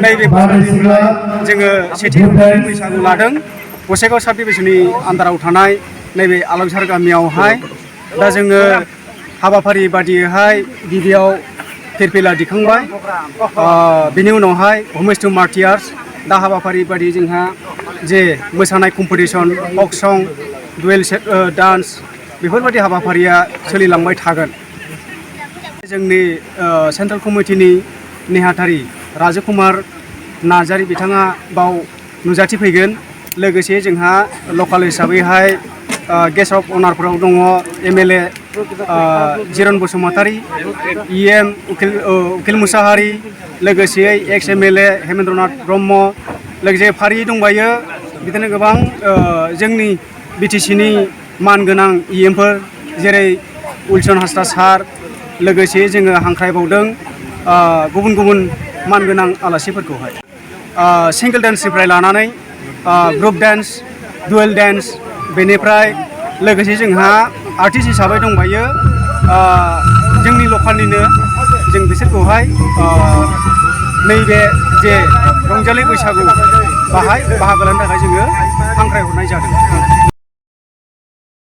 नैबे जोङो सेथि बैसागु लादों गसाइगाव साब डिभिजननि आन्दाराव थानाय नैबे आलौसार गामियावहाय दा जोङो हाबाफारि बादियैहाय गिबियाव फिरफिला दिखांबाय बिनि उनावहाय होमेज टु मार्टियार्स दा हाबाफारि बादि जोंहा जे मोसानाय कम्पिटिशन फक सं डुएल डान्स बेफोरबायदि हाबाफारिया सोलिलांबाय थागोन जोंनि सेन्ट्रेल कमिटिनि नेहाथारि राजकुमार नार्जारी बिथाङा बाव नुजाथिफैगोन लोगोसे जोंहा लकाल हिसाबैहाय गेस्ट अफ अनारफोराव दङ एमएलए जिरन बसुमतारी इएम उकिल मुसाहारि लोगोसे एक्स एमएलए हेमेन्द्रनाथ ब्रह्म लोगोसे फारियै दंबायो बिदिनो गोबां जोंनि बिटिसिनि मानगोनां इएमफोर जेरै उइलसन हासदा सार लोगोसे जोङो हांख्रायबावदों गुबुन गुबुन मानगोनां आलासिफोरखौहाय सिंगल डान्सनिफ्राय लानानै ग्रुप डान्स डुएल डान्स बेनिफ्राय लोगोसे जोंहा आर्टिस्ट हिसाबै दंबायो जोंनि लकालनिनो जों बिसोरखौहाय नैबे जे रंजालि बैसागु बाहाय बाहागो लानो थाखाय जोङो हांख्रायहरनाय जादों।